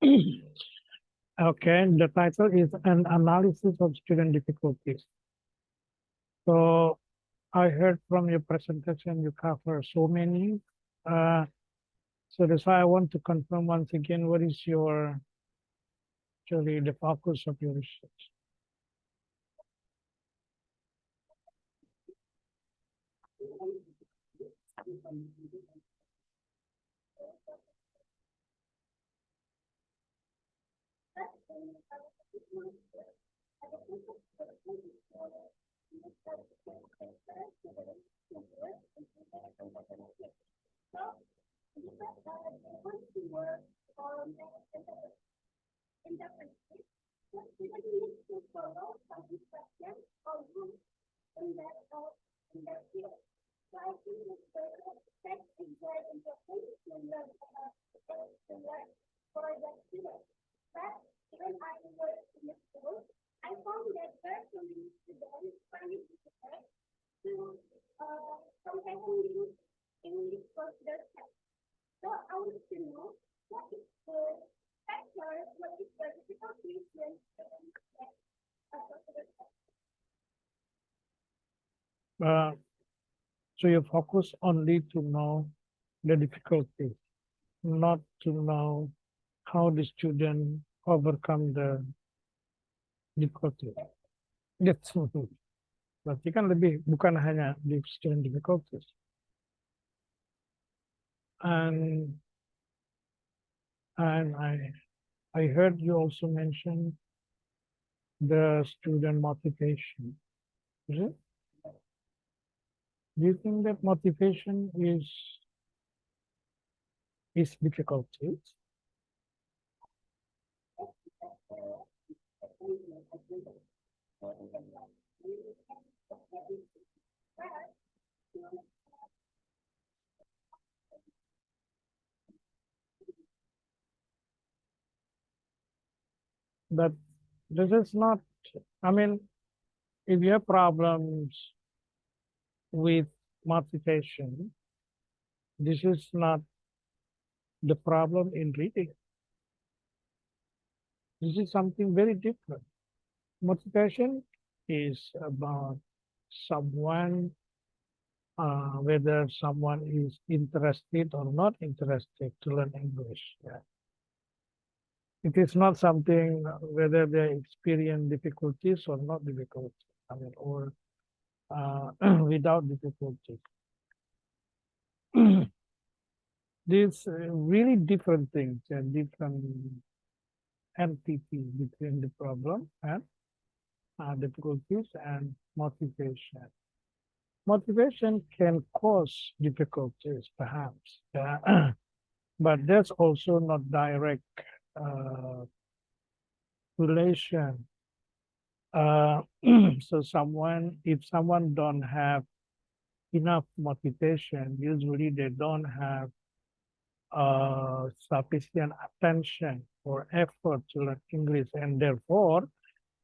Okay, the title is An Analysis of Student Difficulties. So I heard from your presentation you cover so many. Uh, so that's why I want to confirm once again what is your actually the focus of your research. Uh, so you focus only to know the difficulty, not to know how the student overcome the difficulty. That's berarti kan lebih bukan hanya di student difficulties. And I heard you also mention the student motivation. Is it? Do you think that motivation is difficulties? But this is not, I mean, if you have problems with motivation, this is not the problem in reading. This is something very different. Motivation is about someone, whether someone is interested or not interested to learn English. Yeah. It is not something whether they experience difficulties or not difficulties, I mean, or without difficulties. These really different things and different entities between the problem and difficulties and motivation. Motivation can cause difficulties, perhaps, but there's also not direct uh, relation. So if someone don't have enough motivation, usually they don't have sufficient attention or effort to learn English, and therefore,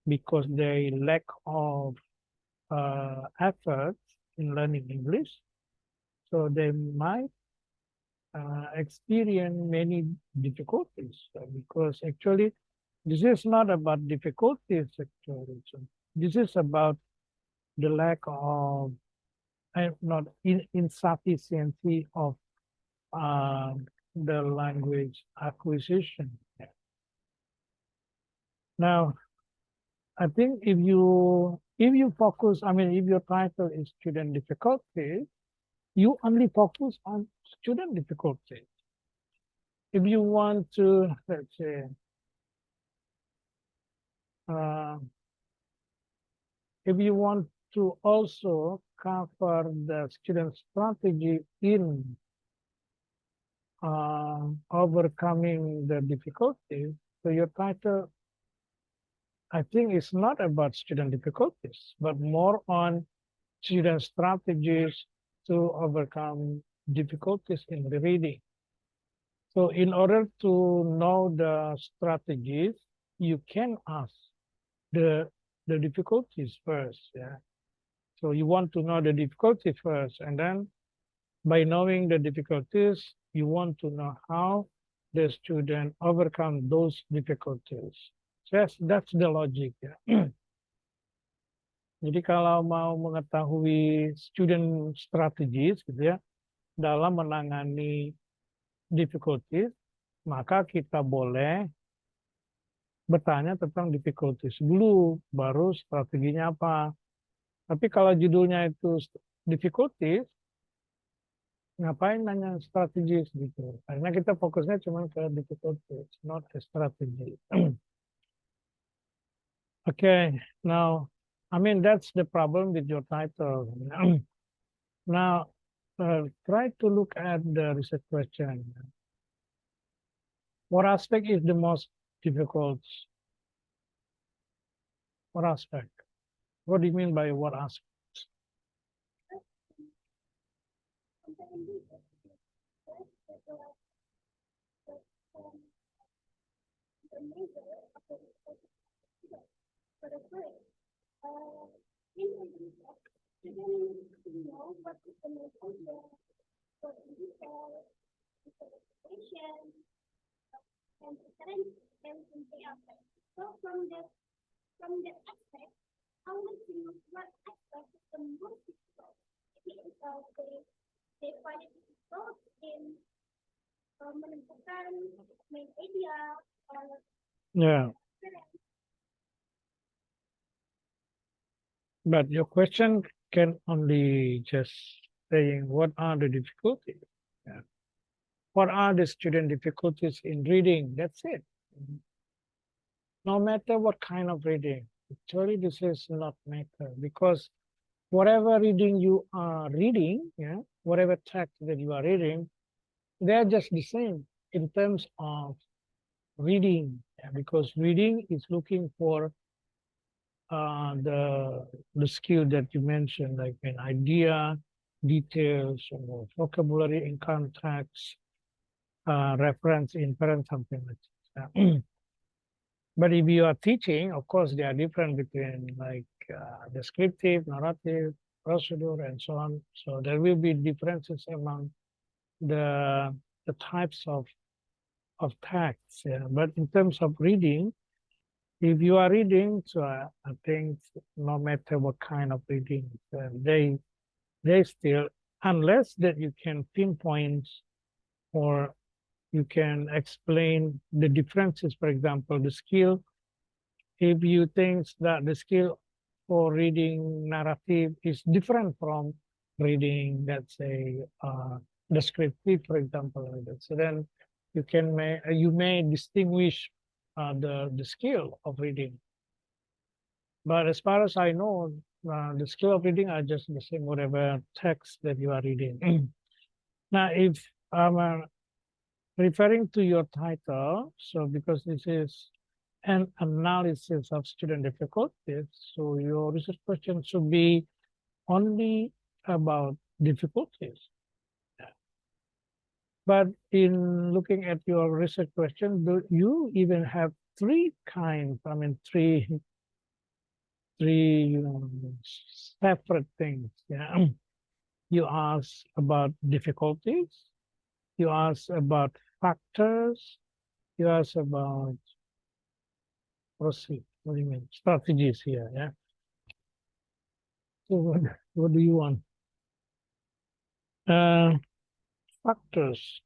because they lack of effort in learning English, so they might experience many difficulties because actually this is not about difficulties actually. So this is about the lack of not insufficiency of uh, the language acquisition. Now, I think if you focus, I mean, if your title is student difficulties, you only focus on student difficulties. If you want to, let's say, uh, if you want to also cover the student strategy in overcoming the difficulties, so your title, I think, is not about student difficulties, but more on student strategies to overcome difficulties in the reading. So in order to know the strategies, you can ask the difficulties first. Yeah. So you want to know the difficulty first, and then by knowing the difficulties, you want to know how the student overcome those difficulties. That's the logic ya. Jadi kalau mau mengetahui student strategies gitu ya dalam menangani difficulties, maka kita boleh bertanya tentang difficulties dulu, baru strateginya apa. Tapi kalau judulnya itu difficulties, ngapain nanya strategis gitu. Karena kita fokusnya cuma ke difficulties, not ke strategi. Okay, now, I mean, that's the problem with your title. Now, try to look at the research question. What aspect is the most difficult? What aspect? What do you mean by what aspect? Yeah. But your question can only just saying what are the difficulties? Yeah. What are the student difficulties in reading? That's it. No matter what kind of reading. Actually, this is not matter because whatever reading you are reading, yeah, whatever text that you are reading, they're just the same in terms of reading, yeah, because reading is looking for the skill that you mentioned, like an idea, details, or vocabulary in context, reference, inference, something like that. But if you are teaching, of course, they are different between like descriptive, narrative, procedure, and so on. So there will be differences among the types of texts. Yeah. But in terms of reading, if you are reading, so I think no matter what kind of reading, they still, unless that you can pinpoint or you can explain the differences, for example, the skill. If you think that the skill for reading narrative is different from reading, let's say, descriptive, for example, so then you may distinguish the skill of reading. But as far as I know, the skill of reading are just the same, whatever text that you are reading. Now, if I'm referring to your title, so because this is an analysis of student difficulties, so your research question should be only about difficulties. But in looking at your research question, you even have three kinds, I mean, three separate things. Yeah. You ask about difficulties, you ask about factors, you ask about proceed. What do you mean? Strategies here, yeah. So what do you want? Factors.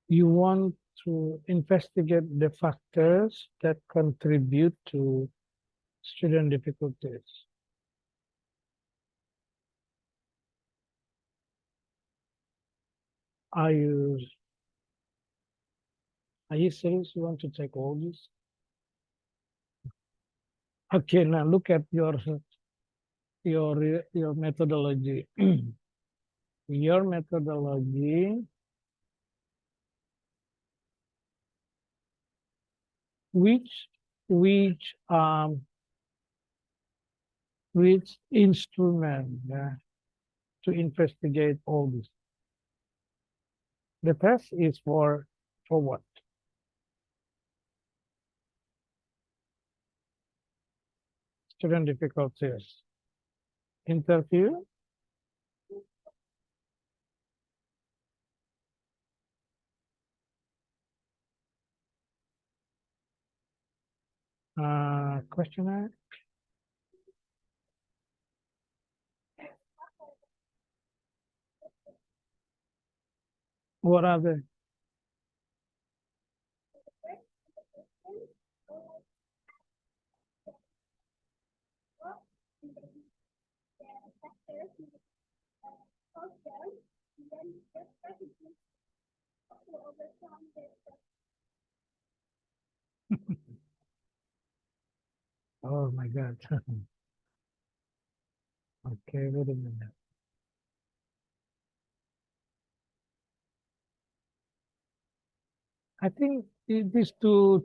You want to investigate the factors that contribute to student difficulties. Are you serious? You want to take all this? Okay, now look at your methodology. Your methodology, which which instrument to investigate all this? The test is for what? Student difficulties. interview. Questionnaire. What are they? Oh my God. Okay, wait a minute. I think it is too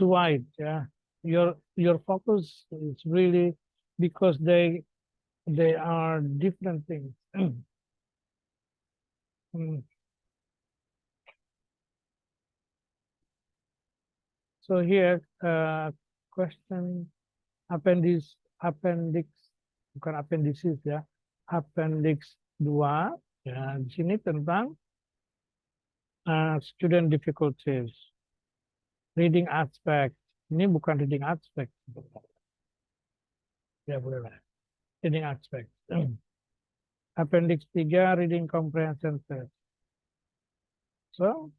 wide. Yeah, your focus is really because they are different things. Mm. So here, question appendix bukan appendices ya, appendix 2 ya. Di sini tentang student difficulties, reading aspect. Ini bukan reading aspect. Ya boleh lah. Reading aspect. Appendix 3 reading comprehension test. So,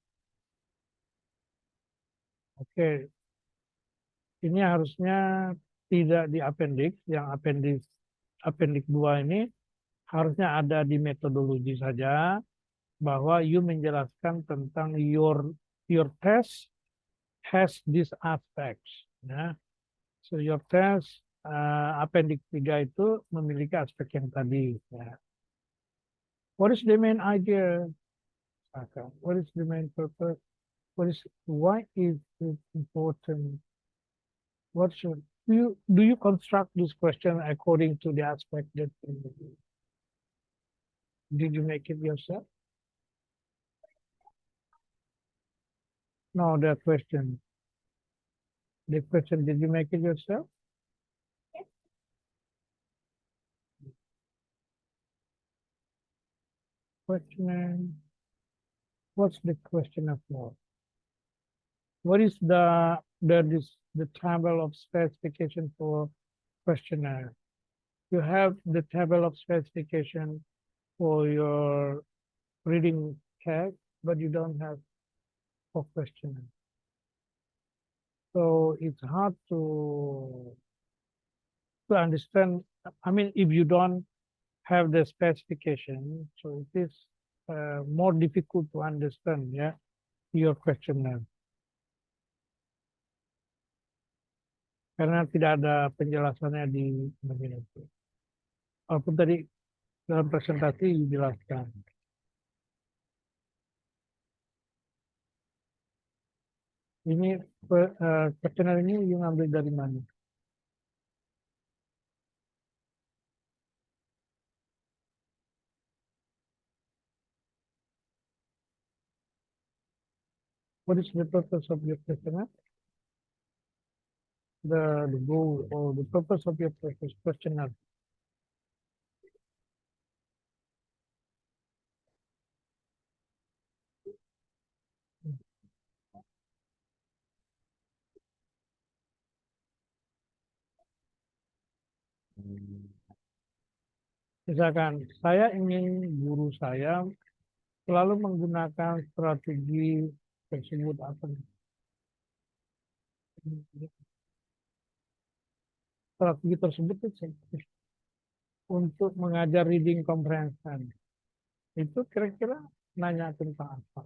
oke. Ini harusnya tidak di appendix, yang appendix 2 ini harusnya ada di metodologi saja, bahwa you menjelaskan tentang your test has these aspects. Ya. So your test appendix 3 itu memiliki aspek yang tadi. Ya. What is the main idea? What is the main purpose? Why is it important? What should do you construct this question according to the aspect that did you make it yourself? No, the question. The question, did you make it yourself? Question. What's the question of what? What is the table of specification for questionnaire? You have the table of specification for your reading test, but you don't have for questionnaire. So it's hard to understand. I mean, if you don't have the specification, so it is more difficult to understand, yeah, your questionnaire. Karena tidak ada penjelasannya di bagian itu. Walaupun tadi dalam presentasi dijelaskan. Ini questionnaire ini yang ambil dari mana? What is the purpose of your questionnaire? The goal or the purpose of your questionnaire. Misalkan saya ingin guru saya selalu menggunakan strategi tersebut apa? Strategi tersebut itu untuk mengajar reading comprehension. Itu kira-kira nanya tentang apa?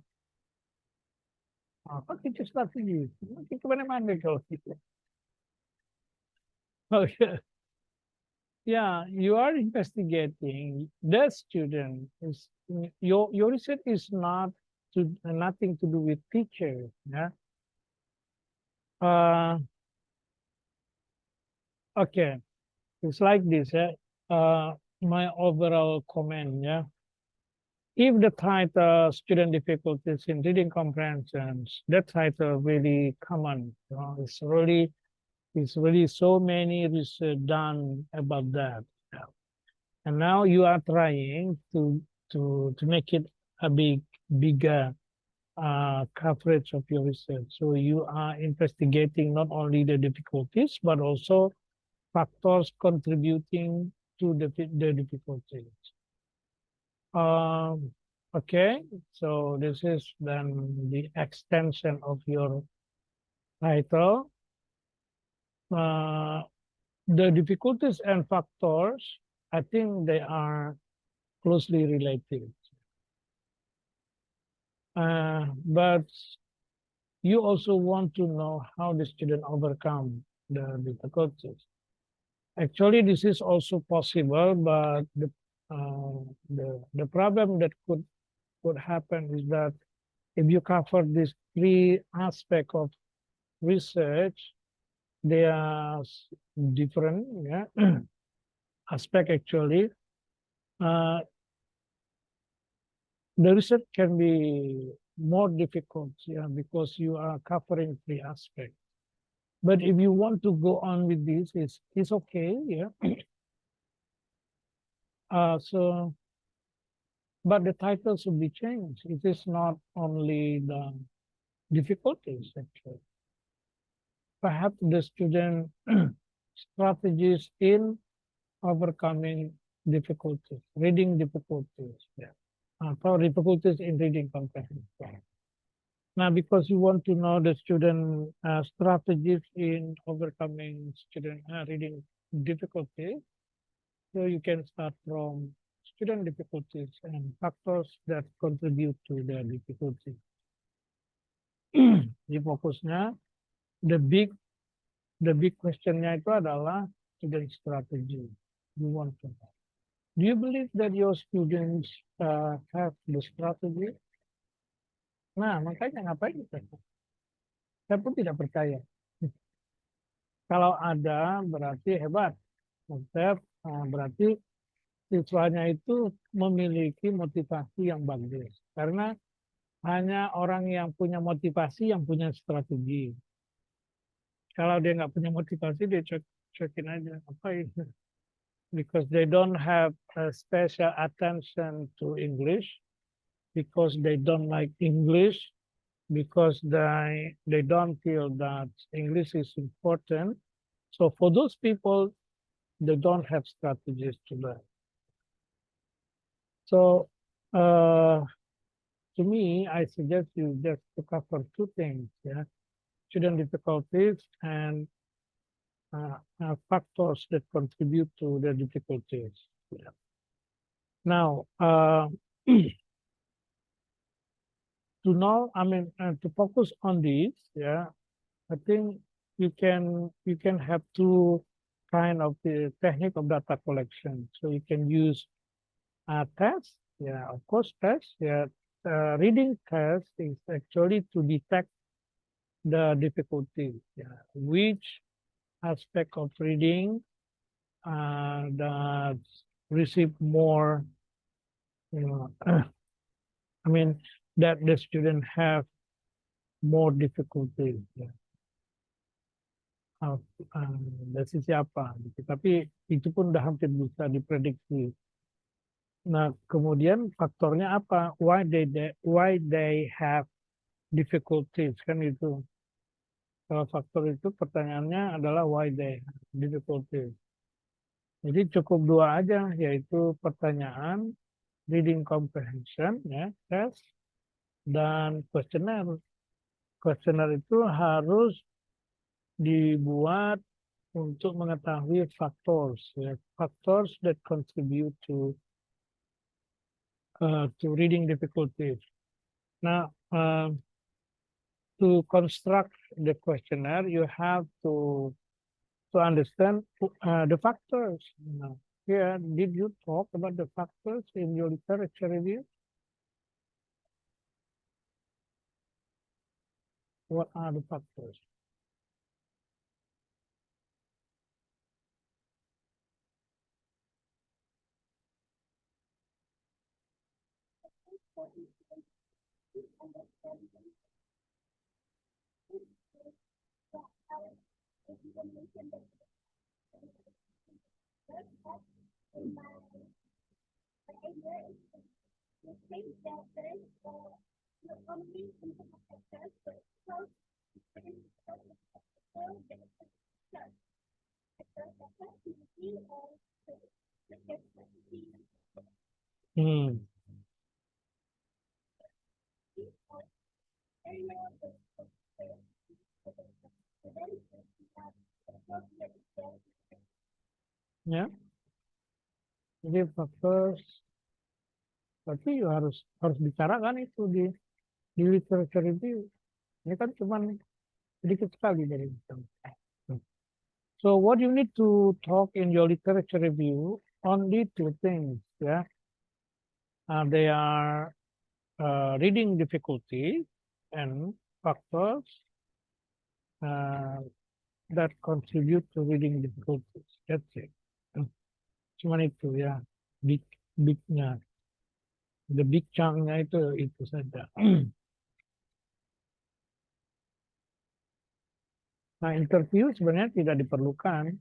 Apa itu strategi? Mungkin kemana-mana kalau gitu. Oh, yeah. Yeah, you are investigating the student. Your research is nothing to do with teacher. Yeah. Okay. It's like this. My overall comment. Yeah. If the title student difficulties in reading comprehensions, that title really common. You know, it's really so many research done about that. And now you are trying to make it a bigger coverage of your research. So you are investigating not only the difficulties, but also factors contributing to the difficulties. Okay, so this is then the extension of your title. Uh, the difficulties and factors, I think they are closely related. But you also want to know how the student overcome the difficulties. Actually, this is also possible, but the problem that could happen is that if you cover these three aspects of research, they are different, yeah, aspect actually. Uh, the research can be more difficult, yeah, because you are covering three aspects. But if you want to go on with this, it's okay, yeah. So, but the title should be changed. It is not only the difficulties, actually. Perhaps the student strategies in overcoming difficulties, reading difficulties, yeah. For difficulties in reading comprehension. Now, because you want to know the student strategies in overcoming student reading difficulties, so you can start from student difficulties and factors that contribute to the difficulty. Di fokusnya the big questionnya itu adalah student strategy. You want to know. Do you believe that your students have the strategy? Nah, makanya ngapain kita? Saya pun tidak percaya. Kalau ada berarti hebat. Konsep berarti siswanya itu memiliki motivasi yang bagus. Karena hanya orang yang punya motivasi yang punya strategi. Kalau dia nggak punya motivasi, dia cuekin aja. Apa itu? Because they don't have a special attention to English, because they don't like English, because they don't feel that English is important. So for those people, they don't have strategies to learn. So to me, I suggest you just to cover two things, yeah, student difficulties and factors that contribute to the difficulties. Yeah. Now, to know, I mean, to focus on this, yeah, I think you can have two kind of the technique of data collection. So you can use a test, yeah, of course, test, yeah. Reading test is actually to detect the difficulty, yeah, which aspect of reading that receive more, you know, I mean, that the student have more difficulty, yeah. Dari sisi apa gitu. Tapi itu pun udah hampir bisa diprediksi. Nah, kemudian faktornya apa? Why they have difficulties kan itu. Kalau faktor itu pertanyaannya adalah why they have difficulties. Jadi cukup dua aja, yaitu pertanyaan, reading comprehension, ya, test, dan questionnaire. Questionnaire itu harus dibuat untuk mengetahui factors, ya, factors that contribute to reading difficulties. Now, to construct the questionnaire, you have to understand the factors. Now, here, did you talk about the factors in your literature review? What are the factors? Hmm. Ya, jadi faktor, tapi harus harus bicara kan itu di literature review. Ini kan cuma sedikit sekali dari itu. So what you need to talk in your literature review only two things. Yeah, they are reading difficulty and factors uh, that contribute to reading difficulties. That's it. Cuman itu ya, big bignya, the big chunk-nya itu saja. Nah, interview sebenarnya tidak diperlukan.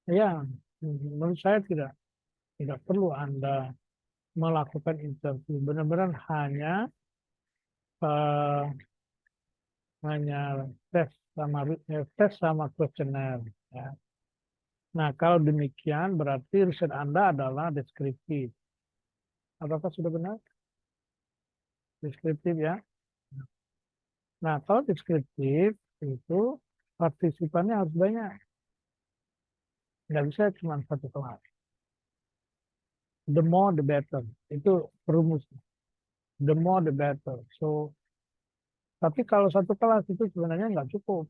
Ya, menurut saya tidak perlu Anda melakukan interview. Benar-benar eh, hanya tes sama kuesioner. Ya. Nah, kalau demikian berarti riset Anda adalah deskriptif. Apakah sudah benar? Deskriptif ya. Nah, kalau deskriptif itu partisipannya harus banyak. Nggak bisa cuma satu kelas. The more the better. Itu rumus. The more the better. So, tapi kalau satu kelas itu sebenarnya nggak cukup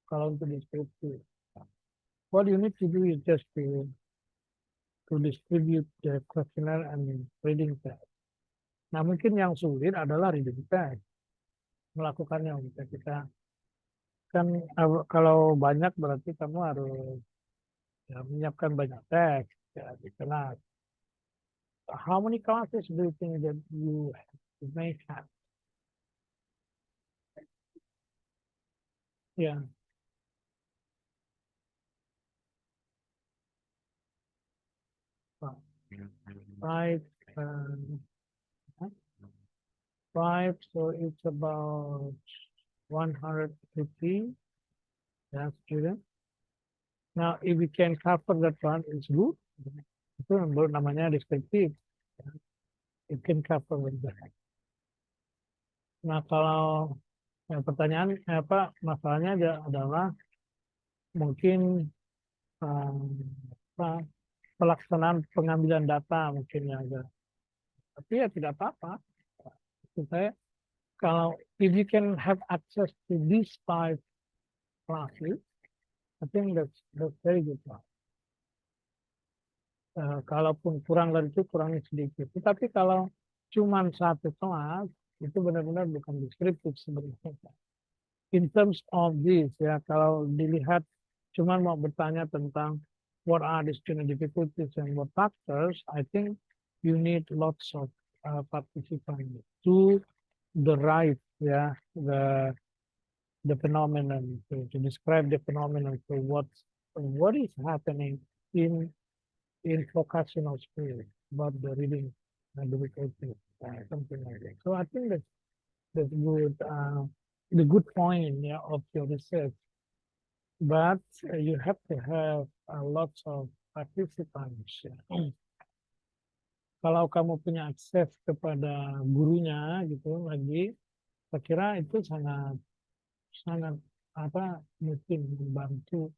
kalau untuk deskriptif. What you need to do is just to distribute the questionnaire and reading test. Nah, mungkin yang sulit adalah reading test. Melakukannya kita kan kalau banyak berarti kamu harus ya, menyiapkan banyak teks ya, di kelas. How many classes do you think that you may have? Yeah, five, um, five. So it's about 150 yeah, students. Now, if we can cover that one, it's good. Itu namanya deskriptif. It can cover with that. Nah, kalau pertanyaan masalahnya adalah mungkin um, apa, pelaksanaan pengambilan data mungkin ya agak. Tapi ya tidak apa-apa. Maksud saya kalau if you can have access to these five classes, I think that's very good. Kalaupun kurang dari itu kurangnya sedikit. Tetapi kalau cuma satu kelas itu benar-benar bukan deskriptif sebenarnya. In terms of this ya kalau dilihat cuma mau bertanya tentang what are the student difficulties and what factors, I think you need lots of participants to derive ya the phenomenon to describe the phenomenon. So what is happening in vocational skills about the reading and difficulties, something like that. So I think that's good. The good point yeah, of your research, but you have to have lots of participants. Ya. Kalau kamu punya akses kepada gurunya gitu lagi, saya kira itu sangat sangat mungkin membantu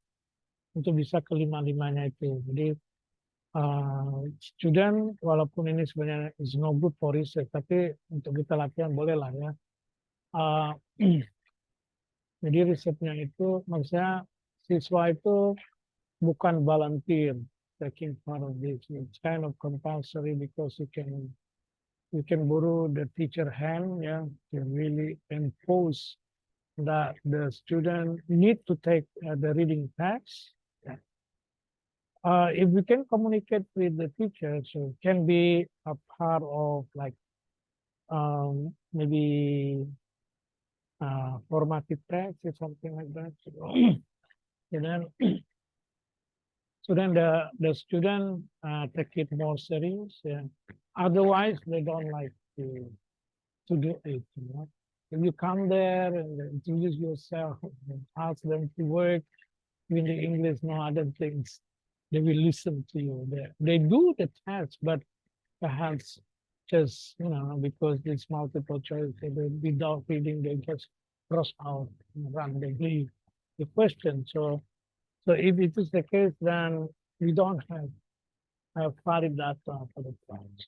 untuk bisa kelima-limanya itu. Jadi student walaupun ini sebenarnya is no good for research, tapi untuk kita latihan boleh lah ya. Uh, jadi risetnya itu maksudnya siswa itu bukan volunteer taking part of this. It's kind of compulsory because you can borrow the teacher hand ya to really impose that the student need to take the reading text. If we can communicate with the teachers, so it can be a part of like maybe formative text or something like that. So, and then So then the student take it more serious. Yeah. Otherwise, they don't like to do it. You know, if you come there and introduce yourself and ask them to work in the English, no other things, they will listen to you. They do the test, but perhaps just because it's multiple choice, without reading, they just cross out and randomly the question. So if it is the case, then we don't have valid data for the class.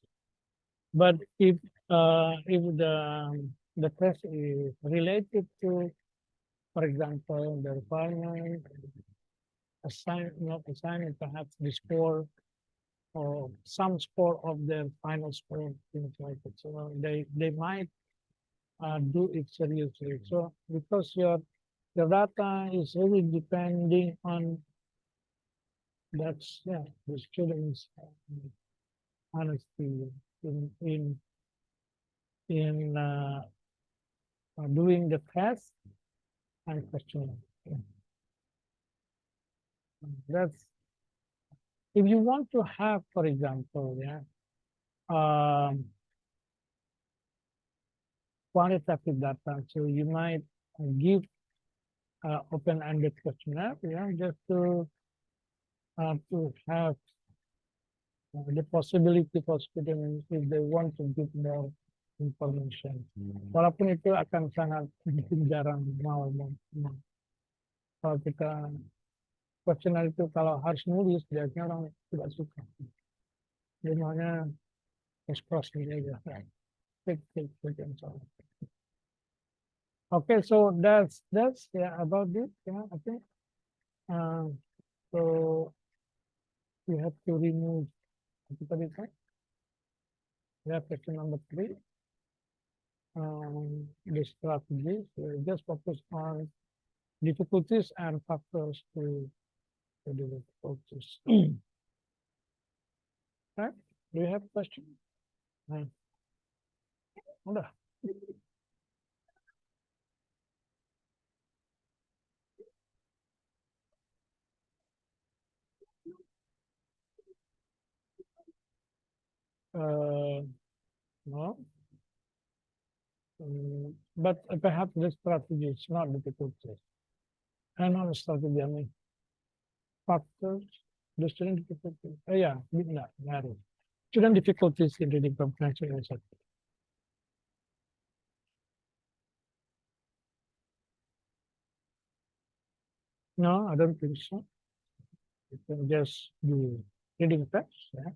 But if the test is related to, for example, the requirement, assignment, perhaps the score or some score of their final score, things like that. So they might do it seriously. So because your data is really depending on the students' honesty in doing the test and questioning. Yeah. That's if you want to have, for example, um, quantitative data, so you might give open-ended questionnaire, just to have the possibility for students if they want to give more information. Walaupun itu akan sangat jarang mau. Kalau kita questionnaire itu kalau harus nulis, biasanya orang tidak suka. Dia maunya express aja. Click and so on. Okay, so that's about this. Yeah, I think. So you have to remove yeah, question number 3. The strategies. Just focus on difficulties and factors to the difficulties. Right? Do you have a question? Udah. No. But perhaps the strategy is not difficulties. And not strategy, I mean, factors, the student difficulties. Yeah, that is. Student difficulties in reading comprehension and such. No, I don't think so. You can just do reading text, yeah?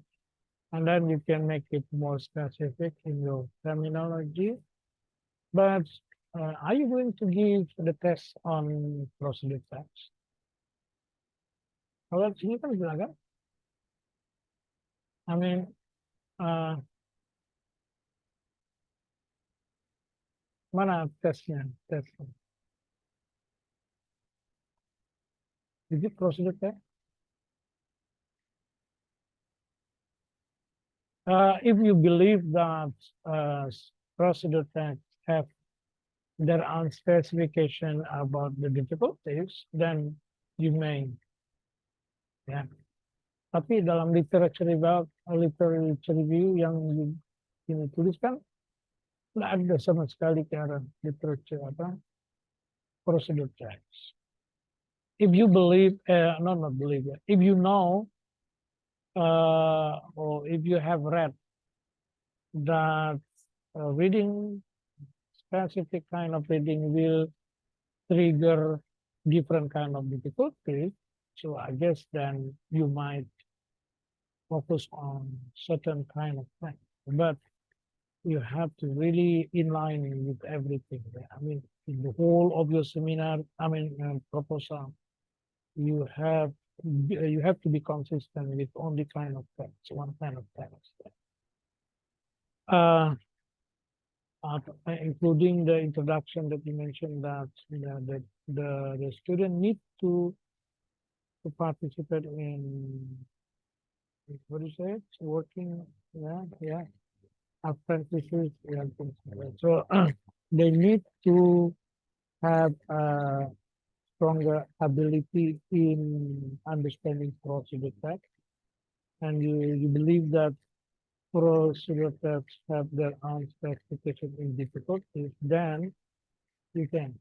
And then you can make it more specific in your terminology. But are you going to give the test on procedure text? Kalau sini kan bilang, I mean, mana tesnya? Tesnya. Is it procedure text? If you believe that procedure text have their own specification about the difficulties, then you may. Ya. Tapi dalam literature review yang ini tuliskan, tidak ada sama sekali ke arah literature procedure text. If you believe, not believe, if you know, or if you have read that reading specific kind of reading will trigger different kind of difficulty, so I guess then you might focus on certain kind of thing. But you have to really inline with everything. I mean, in the whole of your seminar, proposal, you have to be consistent with only kind of text, one kind of text. Including the introduction that you mentioned that the student need to participate in what do you say? Working, apprentices. So they need to have stronger ability in understanding procedure text, and you believe that procedure texts have their own specification in difficulties, then you can.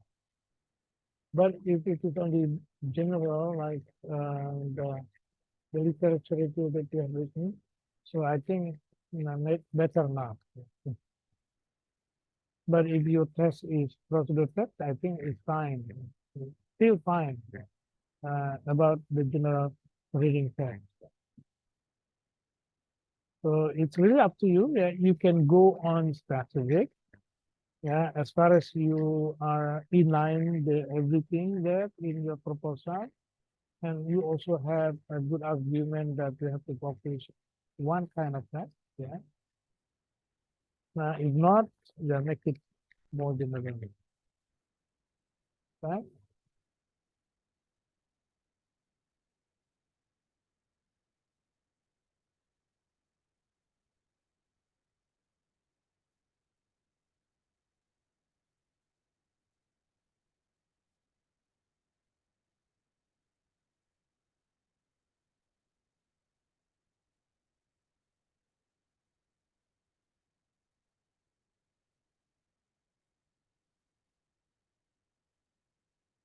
But if it is only general, like the literature review that you have written, so I think better not. But if your test is procedure test, I think it's fine, still fine about the general reading test. So it's really up to you. Yeah, you can go on strategic. Yeah, as far as you are in line the everything there in your proposal, and you also have a good argument that you have to focus one kind of test. Yeah. If not, then make it more general. Right?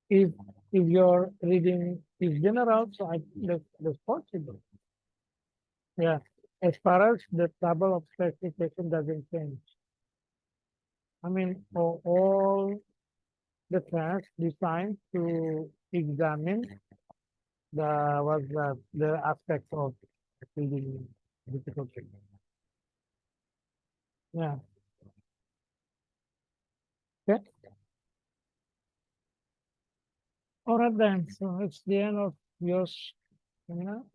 If if your reading is general, so that's possible. Yeah. As far as the table of classification doesn't change. I mean, for all the tasks designed to examine the aspect of reading difficulty. Yeah. Okay. All right then. So it's the end of yours. You know,